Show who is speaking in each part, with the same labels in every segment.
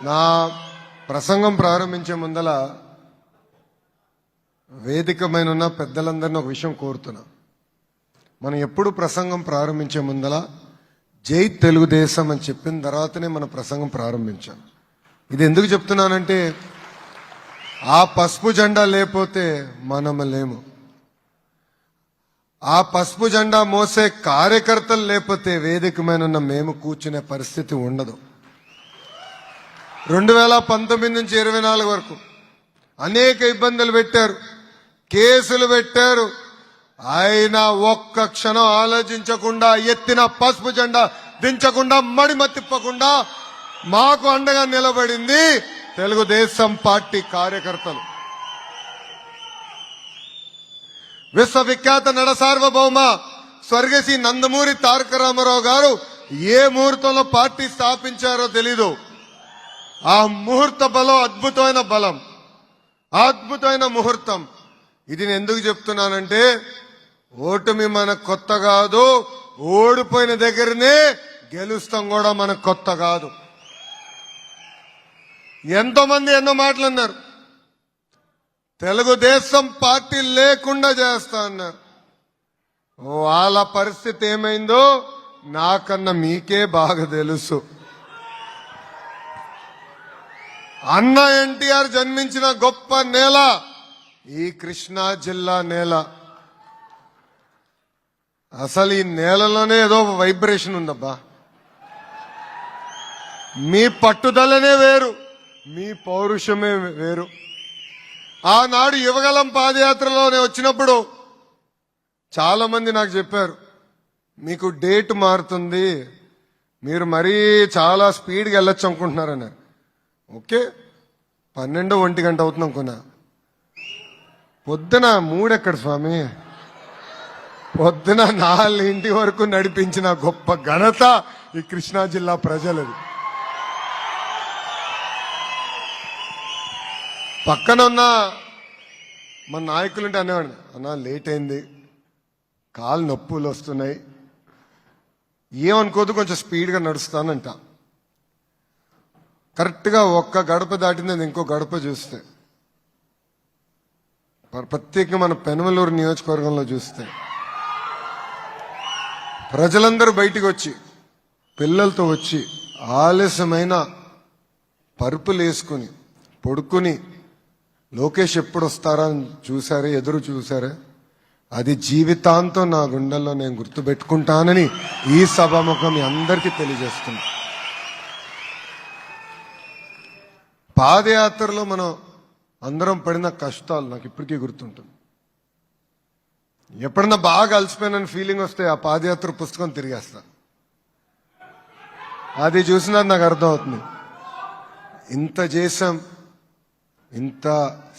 Speaker 1: నా ప్రసంగం ప్రారంభించే ముందల వేదిక మీద ఉన్న పెద్దలందరినీ ఒక విషయం కోరుతున్నా. మనం ఎప్పుడు ప్రసంగం ప్రారంభించే ముందల జై తెలుగుదేశం అని చెప్పిన తర్వాతనే మన ప్రసంగం ప్రారంభించాం. ఇది ఎందుకు చెప్తున్నానంటే ఆ పసుపు జెండా లేకపోతే మనం లేము. ఆ పసుపు జెండా మోసే కార్యకర్తలు లేకపోతే వేదిక మీద ఉన్న మేము కూర్చునే పరిస్థితి ఉండదు. 2019 నుంచి 24 వరకు అనేక ఇబ్బందులు పెట్టారు, కేసులు పెట్టారు. ఆయన ఒక్క క్షణం ఆలోచించకుండా ఎత్తిన పసుపు జెండా దించకుండా మడిమ తిప్పకుండా మాకు అండగా నిలబడింది తెలుగుదేశం పార్టీ కార్యకర్తలు. విశ్వవిఖ్యాత నడ సార్వభౌమ స్వర్గశ్రీ నందమూరి తారక రామారావు గారు ఏ ముహూర్తంలో పార్టీ స్థాపించారో తెలీదు. ఆ ముహూర్త బలం అద్భుతమైన బలం, అద్భుతమైన ముహూర్తం. ఇది నేను ఎందుకు చెప్తున్నానంటే ఓటమి మనకు కొత్త కాదు, ఓడిపోయిన దగ్గరనే గెలుస్తాం కూడా మనకు కొత్త కాదు. ఎంతో మంది ఎన్నో మాటలు అన్నారు, తెలుగుదేశం పార్టీ లేకుండా చేస్తా అన్నారు. వాళ్ళ పరిస్థితి ఏమైందో నాకన్నా మీకే బాగా తెలుసు. అన్న ఎన్టీఆర్ జన్మించిన గొప్ప నేల ఈ కృష్ణా జిల్లా నేల. అసలు ఈ నేలలోనే ఏదో వైబ్రేషన్ ఉందబ్బా. మీ పట్టుదలనే వేరు, మీ పౌరుషమే వేరు. ఆనాడు యువగలం పాదయాత్రలోనే వచ్చినప్పుడు చాలా మంది నాకు చెప్పారు, మీకు డేట్ మారుతుంది, మీరు మరీ చాలా స్పీడ్గా వెళ్ళొచ్చు అనుకుంటున్నారని. ఓకే, 12-1 గంట అవుతుంది అనుకున్నా. పొద్దున 3 ఎక్కడ స్వామి, పొద్దున 4 వరకు నడిపించిన గొప్ప ఘనత ఈ కృష్ణా జిల్లా ప్రజలది. పక్కన ఉన్న మన నాయకులుంటే అనేవాడిని, అన్నా లేట్ అయింది, కాలు నొప్పులు వస్తున్నాయి, ఏమనుకోదు కొంచెం స్పీడ్గా నడుస్తానంట. కరెక్ట్గా ఒక్క గడప దాటింది ఇంకో గడప చూస్తే, ప్రత్యేకంగా మన పెనమలూరు నియోజకవర్గంలో చూస్తే ప్రజలందరూ బయటికి వచ్చి పిల్లలతో వచ్చి ఆలస్యమైన పరుపులు వేసుకుని పడుకుని లోకేష్ ఎప్పుడు వస్తారా అని చూసారే, ఎదురు చూసారే. అది జీవితాంతం నా గుండెల్లో నేను గుర్తుపెట్టుకుంటానని ఈ సభాముఖం మీ అందరికీ తెలియజేస్తున్నా. పాదయాత్రలో మనం అందరం పడిన కష్టాలు నాకు ఇప్పటికీ గుర్తుంటుంది. ఎప్పుడన్నా బాగా అలసిపోయిన ఫీలింగ్ వస్తే ఆ పాదయాత్ర పుస్తకం తిరిగేస్తా. అది చూసినా నాకు అర్థమవుతుంది, ఇంత చేశాం, ఇంత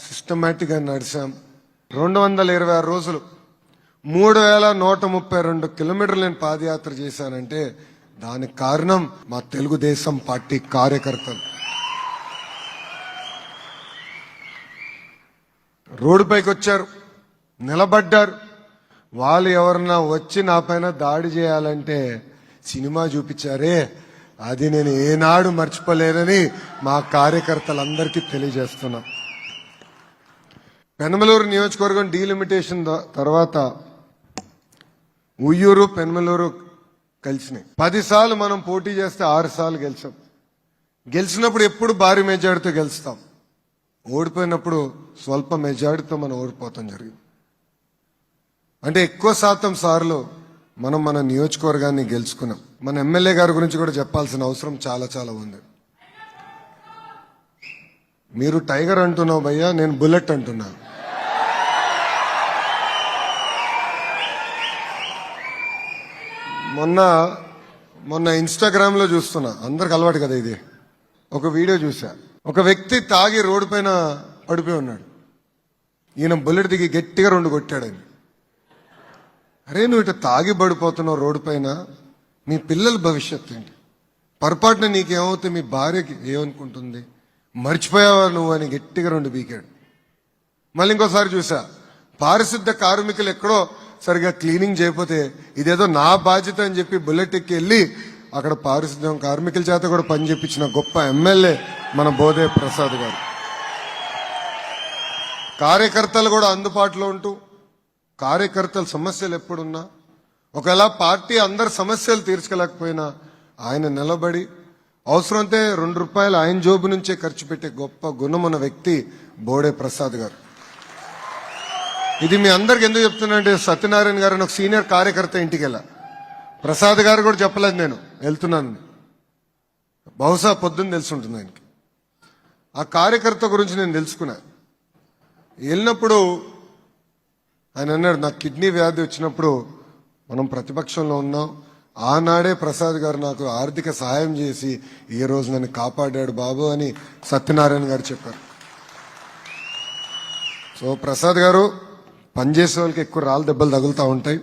Speaker 1: సిస్టమేటిక్గా నడిచాం. 226 రోజులు 3132 కిలోమీటర్లు నేను పాదయాత్ర చేశానంటే దానికి కారణం మా తెలుగుదేశం పార్టీ కార్యకర్తలు. రోడ్డుపైకి వచ్చారు, నిలబడ్డారు. వాళ్ళు ఎవరన్నా వచ్చి నా పైన దాడి చేయాలంటే సినిమా చూపించారే, అది నేను ఏనాడు మర్చిపోలేనని మా కార్యకర్తలందరికీ తెలియజేస్తున్నా. పెనమలూరు నియోజకవర్గం డీలిమిటేషన్ తర్వాత ఉయ్యూరు పెనమలూరు కలిసినాయి. 10 సార్లు మనం పోటీ చేస్తే 6 సార్లు గెలిచాం. గెలిచినప్పుడు ఎప్పుడు భారీ మెజార్టీతో గెలుస్తాం, ఓడిపోయినప్పుడు స్వల్ప మెజార్టీతో మనం ఓడిపోతాం జరిగింది. అంటే ఎక్కువ శాతం సార్లు మనం మన నియోజకవర్గాన్ని గెలుచుకున్నాం. మన ఎమ్మెల్యే గారి గురించి కూడా చెప్పాల్సిన అవసరం చాలా చాలా ఉంది. మీరు టైగర్ అంటున్నావు భయ్యా, నేను బుల్లెట్ అంటున్నా. మొన్న ఇన్స్టాగ్రామ్లో చూస్తున్నా, అందరికి అలవాటు కదా ఇది, ఒక వీడియో చూసా. ఒక వ్యక్తి తాగి రోడ్డు పైన పడిపోయి ఉన్నాడు. ఈయన బుల్లెట్ దిగి గట్టిగా 2 కొట్టాడని. అరే నువ్వు ఇట్లా తాగి పడిపోతున్నావు రోడ్డు పైన, మీ పిల్లల భవిష్యత్తు ఏంటి? పొరపాటున నీకేమవుతుంది, మీ భార్యకి ఏమనుకుంటుంది, మర్చిపోయావా నువ్వు అని గట్టిగా 2 బీకాడు. మళ్ళీ ఇంకోసారి చూసా, పారిశుద్ధ కార్మికులు ఎక్కడో సరిగా క్లీనింగ్ చేయకపోతే ఇదేదో నా బాధ్యత అని చెప్పి బుల్లెట్ ఎక్కి వెళ్ళి అక్కడ పారిశుద్ధ్యం కార్మికుల చేత కూడా పని చేపించిన గొప్ప ఎమ్మెల్యే మన బోదే ప్రసాద్ గారు. కార్యకర్తలు కూడా అందుబాటులో ఉంటూ కార్యకర్తల సమస్యలు ఎప్పుడున్నా ఒకవేళ పార్టీ అందరి సమస్యలు తీర్చుకోలేకపోయినా ఆయన నిలబడి అవసరమైతే ₹2 ఆయన జోబు నుంచే ఖర్చు పెట్టే గొప్ప గుణమున్న వ్యక్తి బోడే ప్రసాద్ గారు. ఇది మీ అందరికి ఎందుకు చెప్తున్నానంటే సత్యనారాయణ గారు ఒక సీనియర్ కార్యకర్త ఇంటికి వెళ్ళా. ప్రసాద్ గారు కూడా చెప్పలేదు నేను వెళ్తున్నాను, బహుశా పొద్దున్న తెలుసుంటుంది ఆయనకి. ఆ కార్యకర్త గురించి నేను తెలుసుకున్నా. వెళ్ళినప్పుడు ఆయన అన్నాడు, నాకు కిడ్నీ వ్యాధి వచ్చినప్పుడు మనం ప్రతిపక్షంలో ఉన్నాం, ఆనాడే ప్రసాద్ గారు నాకు ఆర్థిక సహాయం చేసి ఈ రోజు నన్ను కాపాడాడు బాబు అని సత్యనారాయణ గారు చెప్పారు. సో ప్రసాద్ గారు పనిచేసే వాళ్ళకి ఎక్కువ రాళ్ళ దెబ్బలు తగులుతూ ఉంటాయి.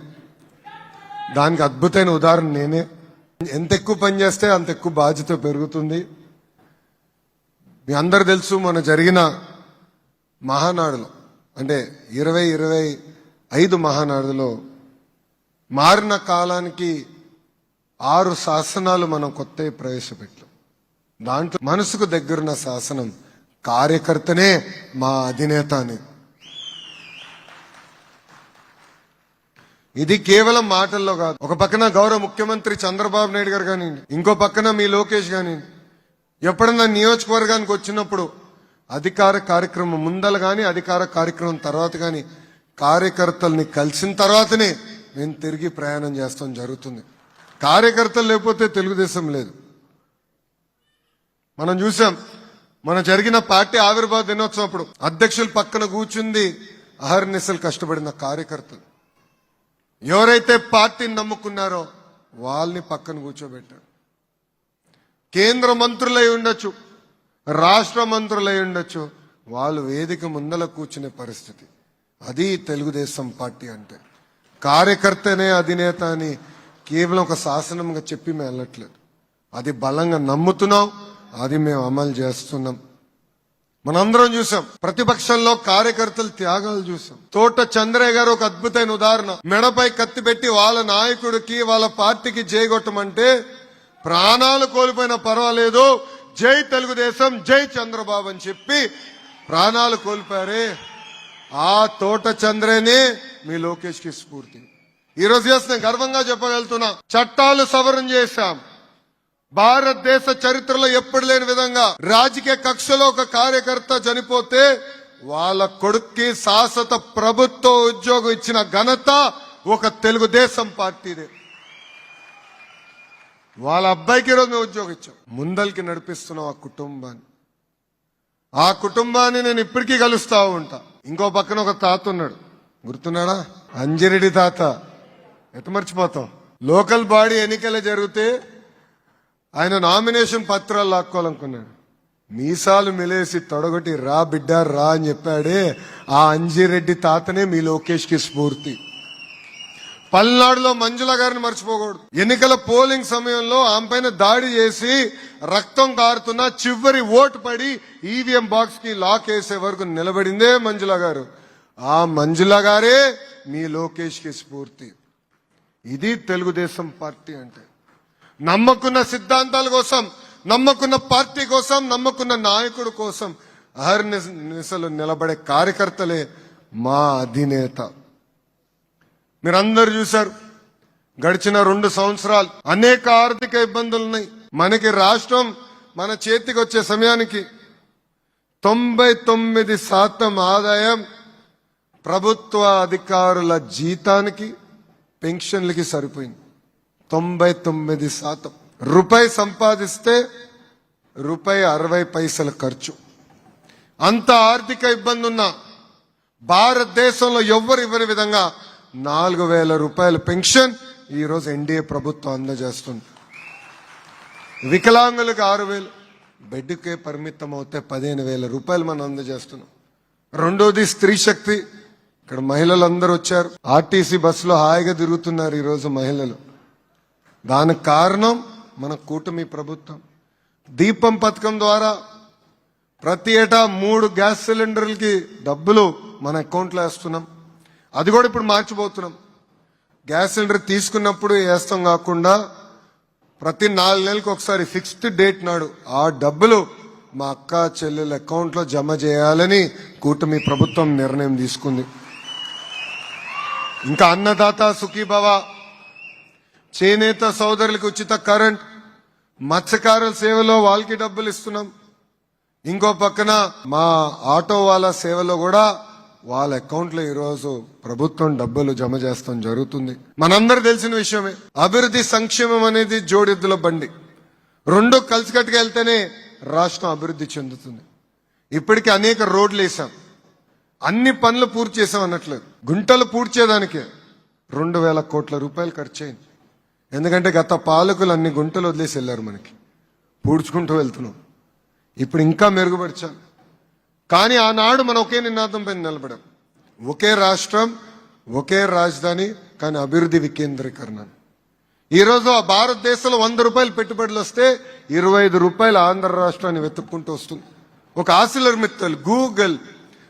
Speaker 1: దానికి అద్భుతమైన ఉదాహరణ నేనే. ఎంత ఎక్కువ పని చేస్తే అంత ఎక్కువ బాధ్యత పెరుగుతుంది. మీ అందరు తెలుసు మన జరిగిన మహానాడులో అంటే 2025 మహానాడులో మారిన కాలానికి 6 శాసనాలు మనం కొత్త ప్రవేశపెట్టాం. దాంట్లో మనసుకు దగ్గరున్న శాసనం కార్యకర్తనే మా అధినేత అని. ఇది కేవలం మాటల్లో కాదు. ఒక పక్కన గౌరవ ముఖ్యమంత్రి చంద్రబాబు నాయుడు గారు కానీ, ఇంకో పక్కన మీ లోకేష్ కానీ ఎప్పుడన్నా నియోజకవర్గానికి వచ్చినప్పుడు అధికార కార్యక్రమం ముందల కానీ అధికార కార్యక్రమం తర్వాత కానీ కార్యకర్తల్ని కలిసిన తర్వాతనే మేము తిరిగి ప్రయాణం చేస్తాం జరుగుతుంది. కార్యకర్తలు లేకపోతే తెలుగుదేశం లేదు. మనం చూసాం మన జరిగిన పార్టీ ఆవిర్భావ దినోత్సవం అప్పుడు అధ్యక్షుల పక్కన కూర్చుంది అహర్నిశలు కష్టపడిన కార్యకర్తలు. ఎవరైతే పార్టీని నమ్ముకున్నారో వాళ్ళని పక్కన కూర్చోబెట్టారు. కేంద్ర మంత్రులై ఉండొచ్చు, రాష్ట్ర మంత్రులై ఉండొచ్చు, వాళ్ళు వేదిక ముందల కూర్చునే పరిస్థితి. అది తెలుగుదేశం పార్టీ అంటే. కార్యకర్తనే అధినేత అని కేవలం ఒక శాసనంగా చెప్పి మేము వెళ్ళట్లేదు. అది బలంగా నమ్ముతున్నాం, అది మేము అమలు చేస్తున్నాం. మనందరం చూసాం ప్రతిపక్షంలో కార్యకర్తల త్యాగాలు చూసాం. తోట చంద్రయ్య గారు ఒక అద్భుతమైన ఉదాహరణ. మెడపై కత్తి పెట్టి వాళ్ళ నాయకుడికి వాళ్ళ పార్టీకి జైగొట్టమంటే ప్రాణాలు కోల్పోయినా పర్వాలేదు, జై తెలుగుదేశం జై చంద్రబాబు అని చెప్పి ప్రాణాలు కోల్పోయారే ఆ తోట చంద్రనే మీ లోకేష్ కి స్ఫూర్తి. ఈ రోజు చేసిన గర్వంగా చెప్పగలుగుతున్నా, చట్టాలు సవరణ చేశాం. భారతదేశ చరిత్రలో ఎప్పుడు లేని విధంగా రాజకీయ కక్షలో ఒక కార్యకర్త చనిపోతే వాళ్ళ కొడుక్కి శాశ్వత ప్రభుత్వ ఉద్యోగం ఇచ్చిన ఘనత ఒక తెలుగుదేశం పార్టీదే. వాళ్ళ అబ్బాయికి ఈరోజు మేము ఉద్యోగం ఇచ్చాం. ముందల్కి నడిపిస్తున్నాం ఆ కుటుంబాన్ని నేను ఇప్పటికీ కలుస్తా ఉంటా. ఇంకో పక్కన ఒక తాత ఉన్నాడు, గుర్తున్నాడా? అంజిరెడ్డి తాత. ఎట్ట మర్చిపోతాం? లోకల్ బాడీ ఎన్నికలు జరిగితే ఆయన నామినేషన్ పత్రాలు లాక్కోవాలనుకున్నాడు. మీసాలు మిలేసి తొడగొట్టి రా బిడ్డ రా అని చెప్పాడే ఆ అంజిరెడ్డి తాతనే మీ లోకేష్ కి స్ఫూర్తి. పల్నాడులో మంజుల గారిని మర్చిపోకూడదు. ఎన్నికల పోలింగ్ సమయంలో ఆమె పైన దాడి చేసి రక్తం కారుతున్నా చివరి ఓటు పడి ఈవీఎం బాక్స్ కి లాక్ వేసే వరకు నిలబడిందే మంజుల గారు. ఆ మంజుల గారే మీ లోకేష్ కి స్ఫూర్తి. ఇది తెలుగుదేశం పార్టీ అంటే. నమ్మకున్న సిద్ధాంతాల కోసం, నమ్మకున్న పార్టీ కోసం, నమ్మకున్న నాయకుడు కోసం అహర్నిశలు నిలబడే కార్యకర్తలే మా అధినేత. మీరందరూ చూశారు గడిచిన 2 సంవత్సరాలు అనేక ఆర్థిక ఇబ్బందులు ఉన్నాయి. మనకి రాష్ట్రం మన చేతికి వచ్చే సమయానికి 99% ఆదాయం ప్రభుత్వ అధికారుల జీతానికి పెన్షన్లకి సరిపోయింది. 99%. రూపాయి సంపాదిస్తే ₹60 ఖర్చు. అంత ఆర్థిక ఇబ్బంది ఉన్న భారతదేశంలో ఎవ్వరు ఇవ్వని విధంగా ₹4,000 పెన్షన్ ఈ రోజు ఎన్డీఏ ప్రభుత్వం అందజేస్తుంది. వికలాంగులకు 6,000, బెడ్కే పరిమితం అవుతే ₹15,000 మనం అందజేస్తున్నాం. రెండోది స్త్రీ శక్తి. ఇక్కడ మహిళలందరూ వచ్చారు. ఆర్టీసీ బస్సులో హాయిగా తిరుగుతున్నారు ఈ రోజు మహిళలు. దానికి కారణం మన కూటమి ప్రభుత్వం. దీపం పథకం ద్వారా ప్రతి ఏటా 3 గ్యాస్ సిలిండర్లకి డబ్బులు మన అకౌంట్లో వేస్తున్నాం. అది కూడా ఇప్పుడు మార్చిపోతున్నాం. గ్యాస్ సిలిండర్ తీసుకున్నప్పుడు వేస్తాం కాకుండా ప్రతి 4 నెలలకు ఒకసారి ఫిక్స్డ్ డేట్ నాడు ఆ డబ్బులు మా అక్క చెల్లెల అకౌంట్లో జమ చేయాలని కూటమి ప్రభుత్వం నిర్ణయం తీసుకుంది. ఇంకా అన్నదాత సుఖీభవ, చేనేత సోదరులకు ఉచిత కరెంట్, మత్స్యకారుల సేవలో వాళ్ళకి డబ్బులు ఇస్తున్నాం. ఇంకో పక్కన మా ఆటో వాళ్ళ సేవలో కూడా వాళ్ళ అకౌంట్లో ఈరోజు ప్రభుత్వం డబ్బులు జమ చేస్తాం జరుగుతుంది. మనందరూ తెలిసిన విషయమే, అభివృద్ధి సంక్షేమం అనేది జోడెద్దుల బండి. రెండు కలిసికట్టుగా వెళ్తేనే రాష్ట్రం అభివృద్ధి చెందుతుంది. ఇప్పటికీ అనేక రోడ్లు వేసాం, అన్ని పనులు పూర్తి చేసాం అన్నట్లేదు. గుంటలు పూర్తి చేయడానికే 2,000 కోట్ల రూపాయలు ఖర్చు అయింది. ఎందుకంటే గత పాలకులు అన్ని గుంటలు వదిలేసి వెళ్ళారు, మనకి పూడ్చుకుంటూ వెళ్తున్నాం. ఇప్పుడు ఇంకా మెరుగుపరచాలి. కానీ ఆనాడు మనం ఒకే నినాదం పైన నిలబడాం, ఒకే రాష్ట్రం, ఒకే రాజధాని, కానీ అభివృద్ధి వికేంద్రీకరణ. ఈరోజు ఆ భారతదేశంలో 100 రూపాయలు పెట్టుబడులు వస్తే 25 రూపాయలు ఆంధ్ర రాష్ట్రాన్ని వెతుక్కుంటూ వస్తుంది. ఒక ఆసిలర్ మిత్తల్, గూగుల్,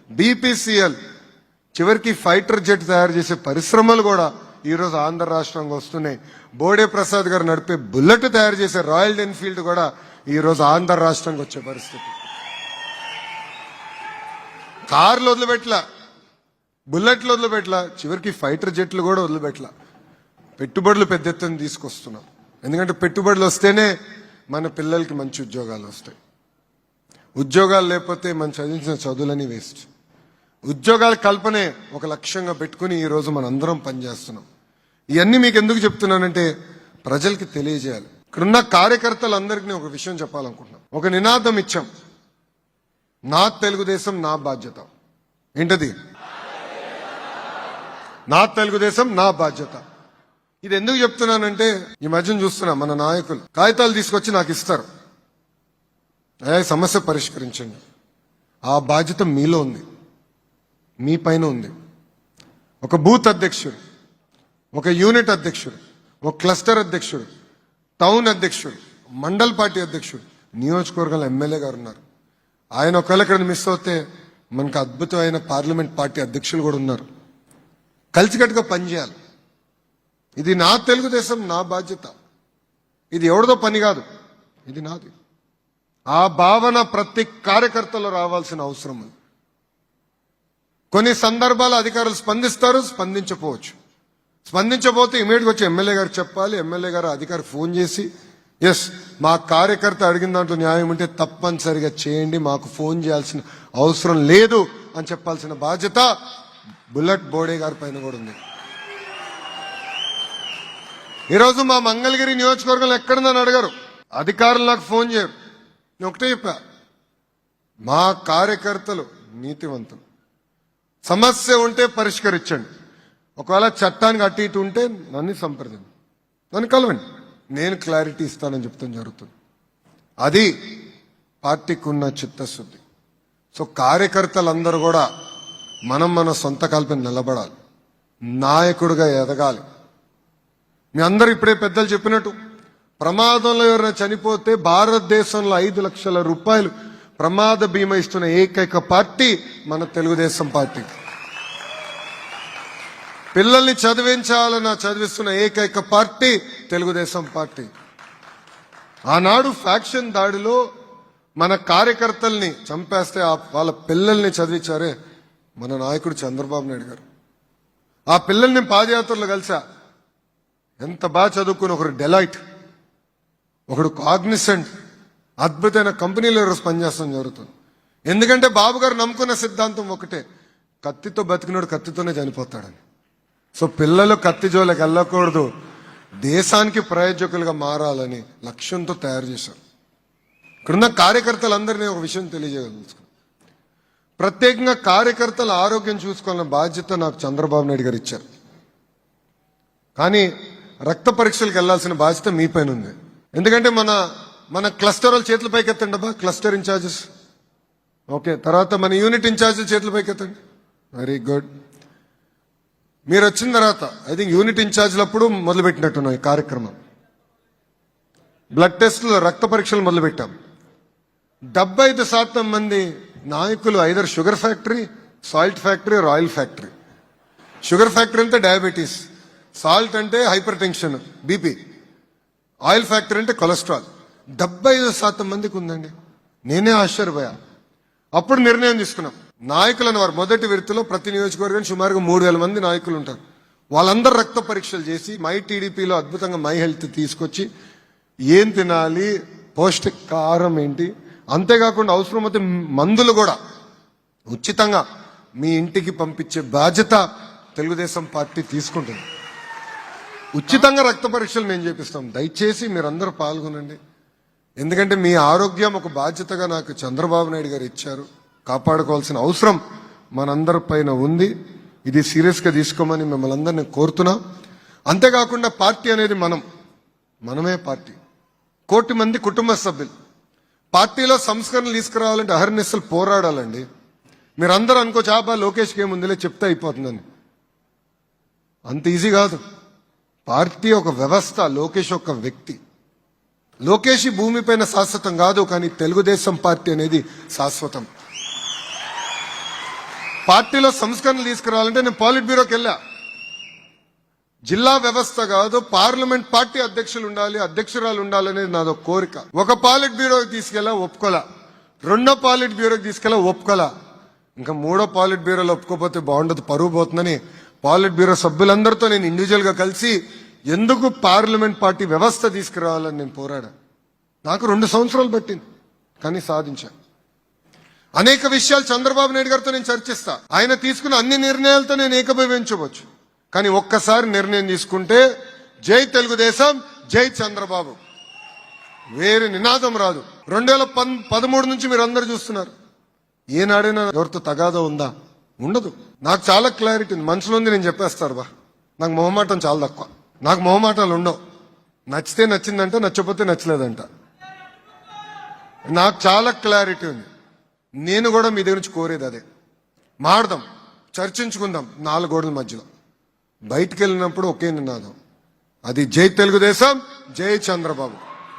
Speaker 1: బీపీసీఎల్, చివరికి ఫైటర్ జెట్ తయారు చేసే పరిశ్రమలు కూడా ఈరోజు ఆంధ్ర రాష్ట్రంగా వస్తున్నాయి. బోడే ప్రసాద్ గారు నడిపే బుల్లెట్ తయారు చేసే రాయల్ ఎన్ఫీల్డ్ కూడా ఈరోజు ఆంధ్ర రాష్ట్రంకి వచ్చే పరిస్థితి. కార్లు వదిలిపెట్ల, బుల్లెట్లు వదిలిపెట్ల, చివరికి ఫైటర్ జెట్లు కూడా వదిలిపెట్ల. పెట్టుబడులు పెద్ద ఎత్తున తీసుకొస్తున్నాం. ఎందుకంటే పెట్టుబడులు వస్తేనే మన పిల్లలకి మంచి ఉద్యోగాలు వస్తాయి. ఉద్యోగాలు లేకపోతే మనం చదివించిన చదువులని వేస్ట్. ఉద్యోగాల కల్పనే ఒక లక్ష్యంగా పెట్టుకుని ఈరోజు మనం అందరం పనిచేస్తున్నాం. ఇవన్నీ మీకు ఎందుకు చెప్తున్నానంటే ప్రజలకి తెలియజేయాలి. ఇక్కడున్న కార్యకర్తలందరికీ ఒక విషయం చెప్పాలనుకుంటున్నాం. ఒక నినాదం ఇచ్చాం, నా తెలుగుదేశం నా బాధ్యత. ఏంటది? నా తెలుగుదేశం నా బాధ్యత. ఇది ఎందుకు చెప్తున్నానంటే ఈ మధ్యన చూస్తున్నా మన నాయకులు కాగితాలు తీసుకొచ్చి నాకు ఇస్తారు, సమస్య పరిష్కరించండి. ఆ బాధ్యత మీలో ఉంది, మీ పైన ఉంది. ఒక బూత్ అధ్యక్షుడు, ఒక యూనిట్ అధ్యక్షుడు, ఒక క్లస్టర్ అధ్యక్షుడు, టౌన్ అధ్యక్షుడు, మండల్ పార్టీ అధ్యక్షుడు, నియోజకవర్గంలో ఎమ్మెల్యే గారు ఉన్నారు. ఆయన ఒకవేళ ఇక్కడ మిస్ అవుతే మనకు అద్భుతమైన పార్లమెంట్ పార్టీ అధ్యక్షులు కూడా ఉన్నారు. కలిసికట్టుగా పనిచేయాలి. ఇది నా తెలుగుదేశం నా బాధ్యత. ఇది ఎవరిదో పని కాదు, ఇది నాది. ఆ భావన ప్రతి కార్యకర్తలో రావాల్సిన అవసరం ఉంది. కొన్ని సందర్భాలు అధికారులు స్పందిస్తారు, స్పందించకపోవచ్చు. స్పందించబోతే ఇమీడియట్గా వచ్చి ఎమ్మెల్యే గారు చెప్పాలి. ఎమ్మెల్యే గారు అధికారికి ఫోన్ చేసి, ఎస్ మా కార్యకర్త అడిగిన దాంట్లో న్యాయం ఉంటే తప్పనిసరిగా చేయండి, మాకు ఫోన్ చేయాల్సిన అవసరం లేదు అని చెప్పాల్సిన బాధ్యత బుల్లెట్ బోడే గారి పైన కూడా ఉంది. ఈరోజు మా మంగళగిరి నియోజకవర్గంలో ఎక్కడుందని అడగారు, అధికారులు నాకు ఫోన్ చేయరు. నేను ఒకటే చెప్పా, మా కార్యకర్తలు నీతివంతులు. సమస్య ఉంటే పరిష్కరించండి. ఒకవేళ చట్టానికి అటు ఇటు ఉంటే నన్ను సంప్రదించండి, నన్ను కలవండి, నేను క్లారిటీ ఇస్తానని చెప్తాం జరుగుతుంది. అది పార్టీకి ఉన్న చిత్తశుద్ధి. సో కార్యకర్తలందరూ కూడా మన సొంత కాల్పై నిలబడాలి, నాయకుడిగా ఎదగాలి. మీ అందరూ ఇప్పుడే పెద్దలు చెప్పినట్టు ప్రమాదంలో ఎవరైనా చనిపోతే భారతదేశంలో 5 లక్షల రూపాయలు ప్రమాద బీమా ఇస్తున్న ఏకైక పార్టీ మన తెలుగుదేశం పార్టీ. పిల్లల్ని చదివిస్తున్న ఏకైక పార్టీ తెలుగుదేశం పార్టీ. ఆనాడు ఫ్యాక్షన్ దాడిలో మన కార్యకర్తల్ని చంపేస్తే వాళ్ళ పిల్లల్ని చదివించారే మన నాయకుడు చంద్రబాబు నాయుడు గారు. ఆ పిల్లల్ని పాదయాత్రలో కలిసా. ఎంత బాగా చదువుకుని ఒకరు డెలైట్, ఒకడు కాగ్నిసెంట్, అద్భుతమైన కంపెనీలో ఈరోజు పనిచేస్తాం జరుగుతుంది. ఎందుకంటే బాబు గారు నమ్ముకున్న సిద్ధాంతం ఒకటే, కత్తితో బతికినోడు కత్తితోనే చనిపోతాడని. సో పిల్లలు కత్తి జోలికి వెళ్ళకూడదు, దేశానికి ప్రయోజకులుగా మారాలని లక్ష్యంతో తయారు చేశారు. ఇక్కడున్న కార్యకర్తలందరినీ ఒక విషయం తెలియజేయగలుగుతాను. ప్రత్యేకంగా కార్యకర్తల ఆరోగ్యం చూసుకోవాలన్న బాధ్యత నాకు చంద్రబాబు నాయుడు గారు ఇచ్చారు. కానీ రక్త పరీక్షలకు వెళ్లాల్సిన బాధ్యత మీ పైన ఉంది. ఎందుకంటే మన క్లస్టర్ వాళ్ళు చేతుల పైకి ఎత్తండి అబ్బా, క్లస్టర్ ఇన్ఛార్జెస్. ఓకే, తర్వాత మన యూనిట్ ఇన్ఛార్జెస్ చేతుల పైకి ఎత్తండి. Very good. మీరు వచ్చిన తర్వాత ఐ థింక్ యూనిట్ ఇన్ఛార్జ్లప్పుడు మొదలుపెట్టినట్టున్నాం ఈ కార్యక్రమం. బ్లడ్ టెస్టులు, రక్త పరీక్షలు మొదలుపెట్టాం. 75% మంది నాయకులు either sugar factory, salt factory, oil factory. Sugar factory అంటే డయాబెటీస్, సాల్ట్ అంటే hyper tension, BP, oil factory అంటే కొలెస్ట్రాల్ 75% మందికి ఉందండి. నేనే ఆశ్చర్యపోయా. అప్పుడు నిర్ణయం తీసుకున్నాం. నాయకులను వారు మొదటి విడతలో ప్రతి నియోజకవర్గం సుమారుగా 3,000 మంది నాయకులు ఉంటారు. వాళ్ళందరూ రక్త పరీక్షలు చేసి మై టీడీపీలో అద్భుతంగా మై హెల్త్ తీసుకొచ్చి ఏం తినాలి, పౌష్టికాహారం ఏంటి, అంతేకాకుండా అవసరమైతే మందులు కూడా ఉచితంగా మీ ఇంటికి పంపించే బాధ్యత తెలుగుదేశం పార్టీ తీసుకుంటుంది. ఉచితంగా రక్త పరీక్షలు మేము చేపిస్తాం. దయచేసి మీరందరూ పాల్గొనండి. ఎందుకంటే మీ ఆరోగ్యం ఒక బాధ్యతగా నాకు చంద్రబాబు నాయుడు గారు ఇచ్చారు. కాపాడుకోవాల్సిన అవసరం మనందరి పైన ఉంది. ఇది సీరియస్గా తీసుకోమని మిమ్మల్ని అందరినీ కోరుతున్నాం. అంతేకాకుండా పార్టీ అనేది మనమే పార్టీ. 1 కోటి మంది కుటుంబ సభ్యులు. పార్టీలో సంస్కరణలు తీసుకురావాలంటే అహర్నిశలు పోరాడాలండి. మీరందరూ అనుకోవచ్చు ఆబా లోకేష్కి ఏముందిలే చెప్తే అయిపోతుందని. అంత ఈజీ కాదు. పార్టీ ఒక వ్యవస్థ, లోకేష్ ఒక వ్యక్తి. లోకేష్ ఈ భూమిపైన శాశ్వతం కాదు, కానీ తెలుగుదేశం పార్టీ అనేది శాశ్వతం. పార్టీలో సంస్కరణలు తీసుకురావాలంటే నేను పాలిట్ బ్యూరోకి వెళ్ళా. జిల్లా వ్యవస్థ కాదు, పార్లమెంట్ పార్టీ అధ్యక్షులు ఉండాలి, అధ్యక్షురాలు ఉండాలనేది నాదో కోరిక. ఒక పాలిట్ బ్యూరోకి తీసుకెళ్ళా, ఒప్పుకోలా. 2వ పాలిట్ బ్యూరోకి తీసుకెళ్ళా, ఒప్పుకోలా. ఇంకా 3వ పాలిట్ బ్యూరోలో ఒప్పుకోపోతే బాగుండదు, పరువు పోతుందని పాలిట్ బ్యూరో సభ్యులందరితో నేను ఇండివిజువల్ గా కలిసి ఎందుకు పార్లమెంట్ పార్టీ వ్యవస్థ తీసుకురావాలని నేను పోరాడా. నాకు 2 సంవత్సరాలు పట్టింది, కానీ సాధించా. అనేక విషయాలు చంద్రబాబు నాయుడు గారితో నేను చర్చిస్తా. ఆయన తీసుకున్న అన్ని నిర్ణయాలతో నేను ఏకీభవించవచ్చు, కానీ ఒక్కసారి నిర్ణయం తీసుకుంటే జై తెలుగుదేశం, జై చంద్రబాబు, వేరే నినాదం రాదు. 2013 నుంచి మీరు అందరు చూస్తున్నారు. ఏనాడైనా ఎవరితో తగాదా ఉందా? ఉండదు. నాకు చాలా క్లారిటీ ఉంది. మనసులో ఉంది, నేను చెప్పేస్తారు బా. నాకు మొహమాటం చాలా తక్కువ. నాకు మొహమాటాలు ఉండవు. నచ్చితే నచ్చిందంట, నచ్చకపోతే నచ్చలేదంట. నాకు చాలా క్లారిటీ ఉంది. నేను కూడా మీ దగ్గర నుంచి కోరేది అదే. మాడదాం, చర్చించుకుందాం 4 గోడల మధ్యలో. బయటికి వెళ్ళినప్పుడు ఒకే నినాదం, అది జై తెలుగుదేశం, జై చంద్రబాబు.